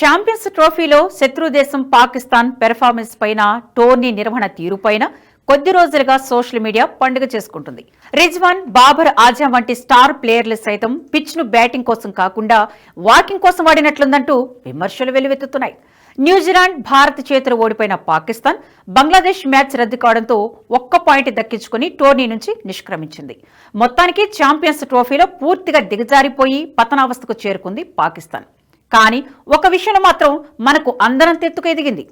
Champions ట్రోఫీలో శత్రు దేశం పాకిస్తాన్ పెర్ఫార్మెన్స్ పైన టోర్నీ నిర్వహణ తీరుపైన కొద్ది రోజులుగా సోషల్ మీడియా పండుగ చేసుకుంటుంది. రిజ్వాన్, బాబర్ ఆజం వంటి స్టార్ ప్లేయర్లు సైతం పిచ్ ను బ్యాటింగ్ కోసం కాకుండా వాకింగ్ కోసం వాడినట్లుందంటూ విమర్శలు వెల్లువెత్తుతున్నాయి. న్యూజిలాండ్, భారత్ చేతులు ఓడిపోయిన పాకిస్తాన్ బంగ్లాదేశ్ మ్యాచ్ రద్దు కావడంతో ఒక్క పాయింట్ దక్కించుకుని టోర్నీ నుంచి నిష్క్రమించింది. మొత్తానికి ఛాంపియన్స్ ట్రోఫీలో పూర్తిగా దిగజారిపోయి పతనావస్థకు చేరుకుంది పాకిస్తాన్. కానీ ఒక విషయంలో మాత్రం మనకు అందరంత ఎత్తుకు ఎదిగింది.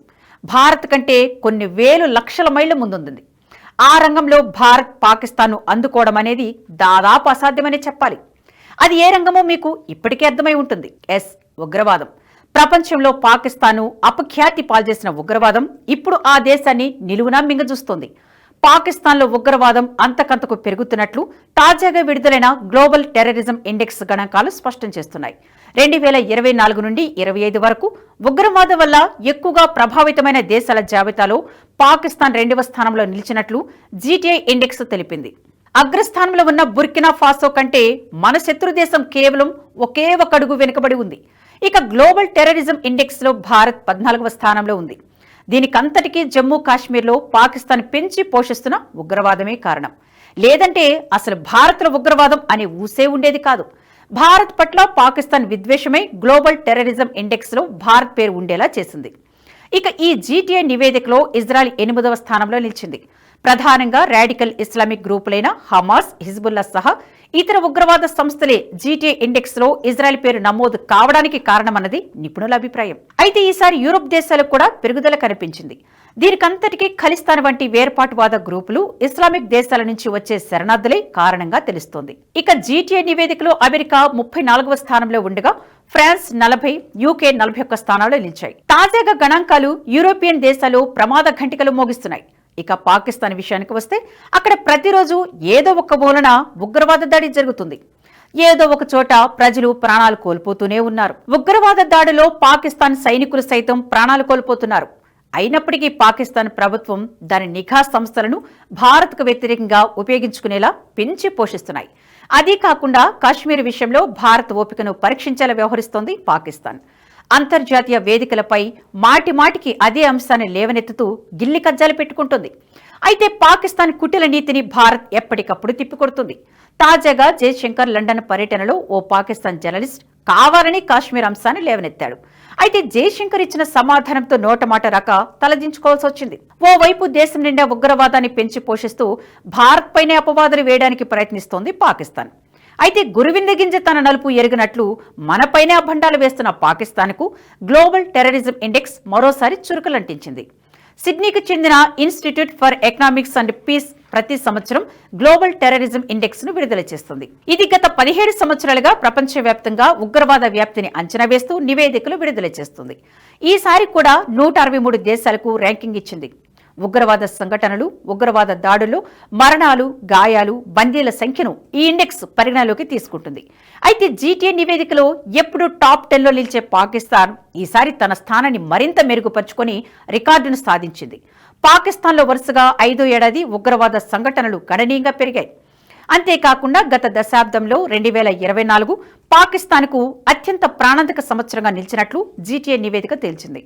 భారత్ కంటే కొన్ని వేలు లక్షల మైళ్ల ముందుంది. ఆ రంగంలో భారత్ పాకిస్తాన్ను అందుకోవడం అనేది దాదాపు అసాధ్యమని చెప్పాలి. అది ఏ రంగమో మీకు ఇప్పటికే అర్థమై ఉంటుంది. ఉగ్రవాదం. ప్రపంచంలో పాకిస్తాన్ను అపఖ్యాతి పాల్చేసిన ఉగ్రవాదం ఇప్పుడు ఆ దేశాన్ని నిలువునా మింగజూస్తోంది. పాకిస్తాన్లో ఉగ్రవాదం అంతకంతకు పెరుగుతున్నట్లు తాజాగా విడుదలైన గ్లోబల్ టెర్రరిజం ఇండెక్స్ గణాంకాలు స్పష్టం చేస్తున్నాయి. 2024 నుండి 25 వరకు ఉగ్రవాదం వల్ల ఎక్కువగా ప్రభావితమైన దేశాల జాబితాలో పాకిస్తాన్ 2వ స్థానంలో నిలిచినట్లు జీటీఐ ఇండెక్స్ తెలిపింది. అగ్రస్థానంలో ఉన్న బుర్కినా ఫాసో కంటే మన శత్రు దేశం కేవలం ఒకే ఒక అడుగు వెనుకబడి ఉంది. ఇక గ్లోబల్ టెర్రరిజం ఇండెక్స్ లో భారత్ 14వ స్థానంలో ఉంది. దీనికంతటికీ జమ్మూ కాశ్మీర్లో పాకిస్తాన్ పెంచి పోషిస్తున్న ఉగ్రవాదమే కారణం. లేదంటే అసలు భారత్లో ఉగ్రవాదం అనే ఊసే ఉండేది కాదు. భారత్ పట్ల పాకిస్తాన్ విద్వేషమే గ్లోబల్ టెర్రరిజం ఇండెక్స్ లో భారత్ పేరు ఉండేలా చేసింది. ఇక ఈ జీటీఐ నివేదికలో ఇజ్రాయెల్ 8వ స్థానంలో నిలిచింది. ప్రధానంగా రాడికల్ ఇస్లామిక్ గ్రూపులైన హమాస్, హిజ్బుల్లా సహా ఇతర ఉగ్రవాద సంస్థలే జీటీఐ ఇండెక్స్ లో ఇజ్రాయెల్ పేరు నమోదు కావడానికి కారణమన్నది నిపుణుల అభిప్రాయం. అయితే ఈసారి యూరోప్ దేశాలకు కూడా పెరుగుదల కనిపించింది. దీనికంతటికీ ఖలిస్తాన్ వంటి వేర్పాటువాద గ్రూపులు, ఇస్లామిక్ దేశాల నుంచి వచ్చే శరణార్థులే కారణంగా తెలుస్తోంది. ఇక జీటీఐ నివేదికలో అమెరికా 34వ స్థానంలో ఉండగా ఫ్రాన్స్ 40, యూకే 41 స్థానాల్లో నిలిచాయి. తాజాగా గణాంకాలు యూరోపియన్ దేశాలు ప్రమాద ఘంటికలు మోగిస్తున్నాయి. ఇక పాకిస్తాన్ విషయానికి వస్తే అక్కడ ప్రతిరోజు ఏదో ఒక మూలన ఉగ్రవాద దాడి జరుగుతుంది. ఏదో ఒక చోట ప్రజలు ప్రాణాలు కోల్పోతూనే ఉన్నారు. ఉగ్రవాద దాడిలో పాకిస్తాన్ సైనికులు సైతం ప్రాణాలు కోల్పోతున్నారు. అయినప్పటికీ పాకిస్తాన్ ప్రభుత్వం దాని నిఘా సంస్థలను భారత్కు వ్యతిరేకంగా ఉపయోగించుకునేలా పెంచి పోషిస్తున్నాయి. అదీ కాకుండా కాశ్మీర్ విషయంలో భారత్ ఓపికను పరీక్షించేలా వ్యవహరిస్తోంది పాకిస్తాన్. అంతర్జాతీయ వేదికలపై మాటిమాటికి అదే అంశాన్ని లేవనెత్తుతూ గిల్లి కజ్జాలు పెట్టుకుంటుంది. అయితే పాకిస్తాన్ కుటిల నీతిని భారత్ ఎప్పటికప్పుడు తిప్పికొడుతుంది. తాజాగా జయశంకర్ లండన్ పర్యటనలో ఓ పాకిస్తాన్ జర్నలిస్ట్ కావాలని కాశ్మీర్ అంశాన్ని లేవనెత్తాడు. అయితే జయశంకర్ ఇచ్చిన సమాధానంతో నోటమాట రాక తలదించుకోవాల్సి వచ్చింది. ఓవైపు దేశం నిండా ఉగ్రవాదాన్ని పెంచి పోషిస్తూ భారత్ పైనే అపవాదులు వేయడానికి ప్రయత్నిస్తోంది పాకిస్తాన్. అయితే గురువింద గింజ తన నలుపు ఎరిగినట్లు మనపైనే అభండాలు వేస్తున్న పాకిస్తాన్కు గ్లోబల్ టెర్రరిజం ఇండెక్స్ మరోసారి చురుకులంటించింది. సిడ్నీకి చెందిన institute for economics and peace ప్రతి సంవత్సరం గ్లోబల్ టెర్రరిజం ఇండెక్స్ ను విడుదల చేస్తుంది. ఇది గత 17 సంవత్సరాలుగా ప్రపంచవ్యాప్తంగా ఉగ్రవాద వ్యాప్తిని అంచనా వేస్తూ నివేదికలు విడుదల చేస్తుంది. ఈసారి కూడా 163 దేశాలకు ర్యాంకింగ్ ఇచ్చింది. ఉగ్రవాద సంఘటనలు, ఉగ్రవాద దాడులు, మరణాలు, గాయాలు, బందీల సంఖ్యను ఈ ఇండెక్స్ పరిగణలోకి తీసుకుంటుంది. అయితే జీటీఐ నివేదికలో ఎప్పుడు టాప్ 10లో నిలిచే పాకిస్తాన్ ఈసారి తన స్థానాన్ని మరింత మెరుగుపరుచుకొని రికార్డును సాధించింది. పాకిస్తాన్లో వరుసగా 5వ ఏడాది ఉగ్రవాద సంఘటనలు గణనీయంగా పెరిగాయి. అంతేకాకుండా గత దశాబ్దంలో 2024 పాకిస్తాన్కు అత్యంత ప్రాణాంతక సంవత్సరంగా నిలిచినట్లు జీటీఐ నివేదిక తేల్చింది.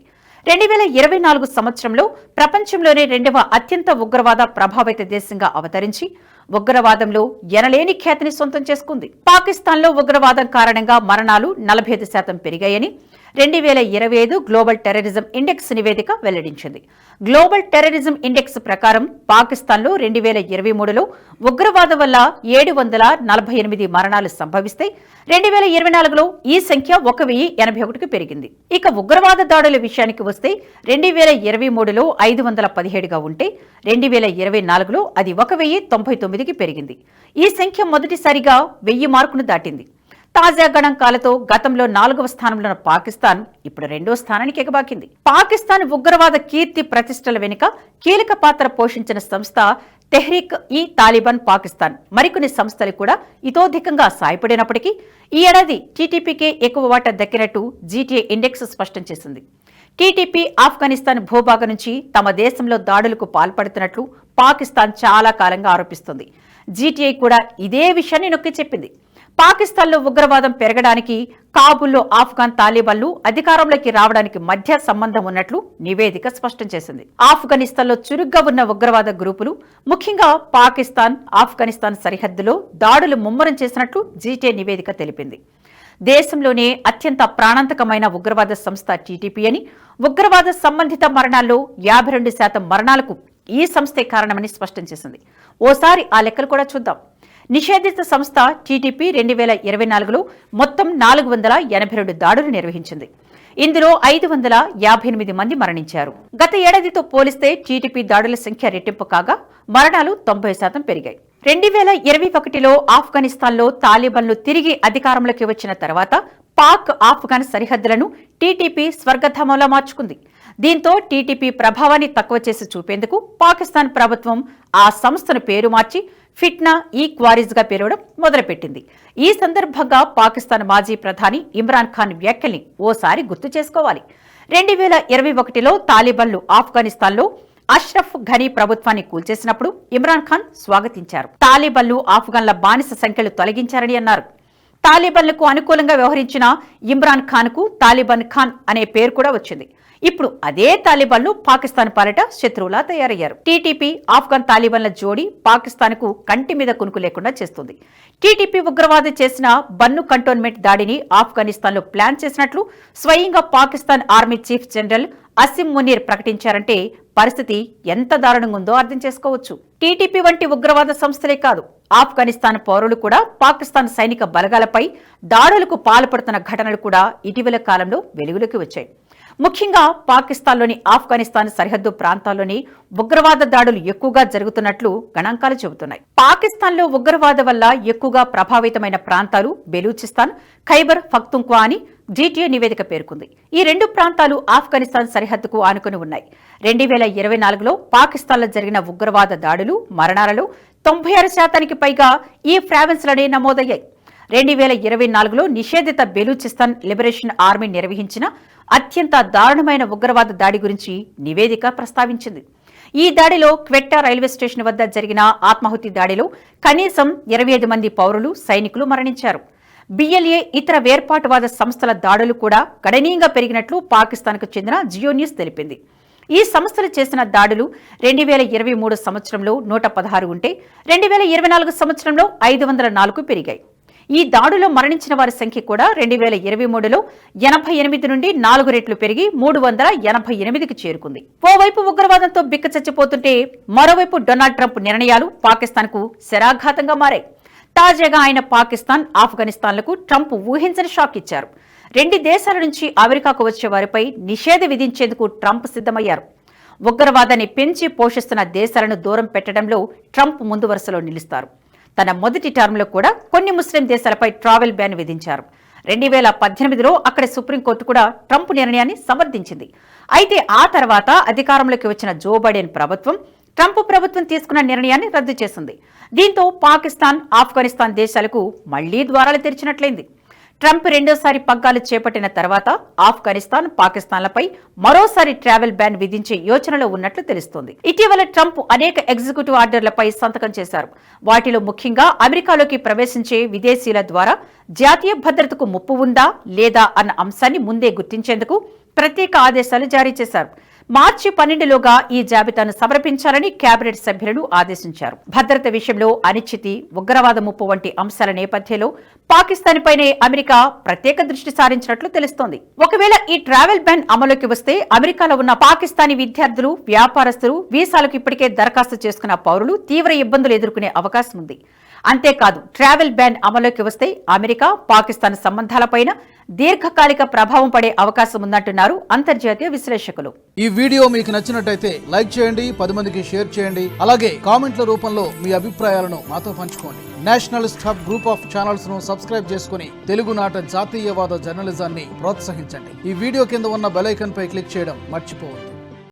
2024 సంవత్సరంలో ప్రపంచంలోనే 2వ అత్యంత ఉగ్రవాద ప్రభావిత దేశంగా అవతరించి ఉగ్రవాదంలో ఎనలేని ఖ్యాతిని సొంతం చేసుకుంది. పాకిస్తాన్లో ఉగ్రవాదం కారణంగా మరణాలు 45% పెరిగాయని 2025 గ్లోబల్ టెర్రరిజం ఇండెక్స్ నివేదిక వెల్లడించింది. గ్లోబల్ టెర్రరిజం ఇండెక్స్ ప్రకారం పాకిస్తాన్లో 2023లో ఉగ్రవాదం వల్ల 748 మరణాలు సంభవిస్తే 2024లో ఈ సంఖ్య 1081కి పెరిగింది. ఇక ఉగ్రవాద దాడుల విషయానికి వస్తే 2023లో 517గా ఉంటే 2024లో అది 1099కి పెరిగింది. ఈ సంఖ్య మొదటిసారిగా 1000 మార్కును దాటింది. తాజా గణాంకాలతో గతంలో 4వ స్థానంలో ఉన్న పాకిస్తాన్ ఇప్పుడు 2వ స్థానానికి ఎగబాకింది. పాకిస్తాన్ ఉగ్రవాద కీర్తి ప్రతిష్టల వెనుక కీలక పాత్ర పోషించిన సంస్థ తెహ్రీక్ ఈ తాలిబాన్ పాకిస్తాన్ మరికొన్ని సంస్థలు కూడా ఇతోధికంగా సాయపడినప్పటికీ ఈ ఏడాది టీటీపీకే ఎక్కువ వాటా దక్కినట్టు జీటీఐ ఇండెక్స్ స్పష్టం చేసింది. టీటీపీ ఆఫ్ఘనిస్తాన్ భూభాగం నుంచి తమ దేశంలో దాడులకు పాల్పడుతున్నట్లు పాకిస్తాన్ చాలా కాలంగా ఆరోపిస్తోంది. జీటీఐ కూడా ఇదే విషయాన్ని నొక్కి చెప్పింది. పాకిస్తాన్లో ఉగ్రవాదం పెరగడానికి కాబూల్లో ఆఫ్ఘాన్ తాలిబాన్లు అధికారంలోకి రావడానికి మధ్య సంబంధం ఉన్నట్లు నివేదిక స్పష్టం చేసింది. ఆఫ్ఘనిస్తాన్లో చురుగ్గా ఉన్న ఉగ్రవాద గ్రూపులు ముఖ్యంగా పాకిస్తాన్, ఆఫ్ఘనిస్తాన్ సరిహద్దులో దాడులు ముమ్మరం చేసినట్లు జీటే నివేదిక తెలిపింది. దేశంలోనే అత్యంత ప్రాణాంతకమైన ఉగ్రవాద సంస్థ టీటీపీ అని, ఉగ్రవాద సంబంధిత మరణాల్లో 52% మరణాలకు ఈ సంస్థే కారణమని స్పష్టం చేసింది. ఓసారి ఆ లెక్కలు కూడా చూద్దాం. నిషేధిత సంస్థ టీటీపీ 2024లో మొత్తం 482 దాడులు నిర్వహించింది. ఇందులో 558 మంది మరణించారు. గత ఏడాదితో పోలిస్తే టీటీపీ దాడుల సంఖ్య రెట్టింపు కాగా మరణాలు 90% పెరిగాయి. 2021లో ఆఫ్ఘనిస్తాన్లో తాలిబాన్లు తిరిగి అధికారంలోకి వచ్చిన తర్వాత పాక్ ఆఫ్ఘన్ సరిహద్దులను టీటీపీ స్వర్గధామంలా మార్చుకుంది. దీంతో టీటీపీ ప్రభావాన్ని తక్కువ చేసి చూపేందుకు పాకిస్తాన్ ప్రభుత్వం ఆ సంస్థను పేరు మార్చి ఫిట్నా ఈ క్వారీజ్ గా పిలవడం మొదలుపెట్టింది. ఈ సందర్భంగా పాకిస్తాన్ మాజీ ప్రధాని ఇమ్రాన్ ఖాన్ వ్యాఖ్యల్ని ఓసారి గుర్తు చేసుకోవాలి. 2021లో తాలిబాన్లు ఆఫ్ఘనిస్తాన్లో అష్రఫ్ ఘనీ ప్రభుత్వాన్ని కూల్చేసినప్పుడు ఇమ్రాన్ ఖాన్ స్వాగతించారు. తాలిబాన్లు ఆఫ్ఘన్ల బానిస సంఖ్యలు తొలగించారని అన్నారు. తాలిబాన్లకు అనుకూలంగా వ్యవహరించిన ఇమ్రాన్ ఖాన్ కు తాలిబాన్ ఖాన్ అనే పేరు కూడా వచ్చింది. ఇప్పుడు అదే తాలిబాన్లు పాకిస్తాన్ పాలిట శత్రువులా తయారయ్యారు. టీటీపీ ఆఫ్ఘన్ తాలిబాన్ల జోడీ పాకిస్తాన్ కు కంటి మీద కునుకు లేకుండా చేస్తుంది. టీటీపీ ఉగ్రవాది చేసిన బన్ను కంటోన్మెంట్ దాడిని ఆఫ్ఘనిస్తాన్ లో ప్లాన్ చేసినట్లు స్వయంగా Pakistan army chief general Asim Munir ప్రకటించారంటే పరిస్థితి ఎంత దారుణంగా ఉందో అర్థం చేసుకోవచ్చు. టీటీపీ వంటి ఉగ్రవాద సంస్థలే కాదు, ఆఫ్ఘనిస్తాన్ పౌరులు కూడా పాకిస్తాన్ సైనిక బలగాలపై దాడులకు పాల్పడుతున్న ఘటనలు కూడా ఇటీవల కాలంలో వెలుగులోకి వచ్చాయి. ముఖ్యంగా పాకిస్తాన్లోని ఆఫ్ఘనిస్తాన్ సరిహద్దు ప్రాంతాల్లోని ఉగ్రవాద దాడులు ఎక్కువగా జరుగుతున్నట్లు గణాంకాలు చెబుతున్నాయి. పాకిస్తాన్లో ఉగ్రవాద వల్ల ఎక్కువగా ప్రభావితమైన ప్రాంతాలు బెలూచిస్తాన్, ఖైబర్ పఖ్తూన్ఖ్వా అని జీటీఏ నివేదిక పేర్కొంది. ఈ రెండు ప్రాంతాలు ఆఫ్ఘనిస్తాన్ సరిహద్దుకు ఆనుకుని ఉన్నాయి. 2024లో పాకిస్తాన్లో జరిగిన ఉగ్రవాద దాడులు, మరణాలలో 96% పైగా ఈ ప్రావిన్స్లనే నమోదయ్యాయి. 2024లో నిషేధిత బెలూచిస్తాన్ లిబరేషన్ ఆర్మీ నిర్వహించిన అత్యంత దారుణమైన ఉగ్రవాద దాడి గురించి నివేదిక ప్రస్తావించింది. ఈ దాడిలో క్వెట్టా రైల్వే స్టేషన్ వద్ద జరిగిన ఆత్మాహుతి దాడిలో కనీసం 25 మంది పౌరులు, సైనికులు మరణించారు. బిఎల్ఏ ఇతర వేర్పాటువాద సంస్థల దాడులు కూడా గణనీయంగా పెరిగినట్లు పాకిస్తాన్కు చెందిన జియో న్యూస్ తెలిపింది. ఈ సంస్థలు చేసిన దాడులు 2023 సంవత్సరంలో 116 ఉంటే 2024 సంవత్సరంలో 504 పెరిగాయి. ఈ దాడిలో మరణించిన వారి సంఖ్య కూడా 2023లో 88 నుండి 4 రెట్లు పెరిగి 388కి చేరుకుంది. ఓవైపు ఉగ్రవాదంతో బిక్కచచ్చిపోతుంటే మరోవైపు డొనాల్డ్ ట్రంప్ నిర్ణయాలు పాకిస్తాన్కు శరాఘాతంగా మారాయి. తాజాగా ఆయన పాకిస్తాన్, ఆఫ్ఘనిస్తాన్లకు ట్రంప్ ఊహించని షాక్ ఇచ్చారు. 2 దేశాల నుంచి అమెరికాకు వచ్చే వారిపై నిషేధం విధించేందుకు ట్రంప్ సిద్ధమయ్యారు. ఉగ్రవాదాన్ని పెంచి పోషిస్తున్న దేశాలను దూరం పెట్టడంలో ట్రంప్ ముందు వరుసలో నిలుస్తారు. తన మొదటి టర్మ్లో కూడా కొన్ని ముస్లిం దేశాలపై ట్రావెల్ బ్యాన్ విధించారు. 2018లో అక్కడి సుప్రీంకోర్టు కూడా ట్రంప్ నిర్ణయాన్ని సమర్థించింది. అయితే ఆ తర్వాత అధికారంలోకి వచ్చిన జో బైడెన్ ప్రభుత్వం ట్రంప్ ప్రభుత్వం తీసుకున్న నిర్ణయాన్ని రద్దు చేసింది. దీంతో పాకిస్తాన్, ఆఫ్ఘనిస్తాన్ దేశాలకు మళ్లీ ద్వారాలు తెరిచినట్లయింది. ట్రంప్ రెండోసారి పగ్గాలు చేపట్టిన తర్వాత ఆఫ్ఘనిస్తాన్, పాకిస్తాన్లపై మరోసారి ట్రావెల్ బ్యాన్ విధించే యోచనలో ఉన్నట్లు తెలుస్తోంది. ఇటీవల ట్రంప్ అనేక ఎగ్జిక్యూటివ్ ఆర్డర్లపై సంతకం చేశారు. వాటిలో ముఖ్యంగా అమెరికాలోకి ప్రవేశించే విదేశీయుల ద్వారా జాతీయ భద్రతకు ముప్పు ఉందా లేదా అన్న అంశాన్ని ముందే గుర్తించేందుకు ప్రత్యేక ఆదేశాలు జారీ చేశారు. మార్చి 12లోగా ఈ జాబితాను సమర్పించాలని కేబినెట్ సభ్యులను ఆదేశించారు. భద్రత విషయంలో అనిశ్చితి, ఉగ్రవాద ముప్పు వంటి అంశాల నేపథ్యంలో పాకిస్తాన్ పైనే అమెరికా ప్రత్యేక దృష్టి సారించినట్లు తెలుస్తోంది. ఒకవేళ ఈ ట్రావెల్ బ్యాన్ అమలుకి వస్తే అమెరికాలో ఉన్న పాకిస్తానీ విద్యార్థులు, వ్యాపారస్తులు, వీసాలకు ఇప్పటికే దరఖాస్తు చేసుకున్న పౌరులు తీవ్ర ఇబ్బందులు ఎదుర్కొనే అవకాశం ఉంది. అంతేకాదు, ట్రావెల్ బ్యాన్ అమలుకి వస్తే అమెరికా, పాకిస్తాన్ సంబంధాలపైన దీర్ఘకాలిక ప్రభావం పడే అవకాశం ఉందంటున్నారు అంతర్జాతీయ విశ్లేషకులు. ఈ వీడియో మీకు నచ్చినట్టయితే లైక్ చేయండి, 10 మందికి షేర్ చేయండి. అలాగే కామెంట్ల రూపంలో మీ అభిప్రాయాలను మాతో పంచుకోండి. Nationalist hub group of channels ను సబ్స్క్రైబ్ చేసుకుని తెలుగునాట జాతీయవాద జర్నలిజాన్ని ప్రోత్సహించండి. ఈ వీడియో కింద ఉన్న బెల్ ఐకాన్ పై క్లిక్ చేయడం మర్చిపోవద్దు.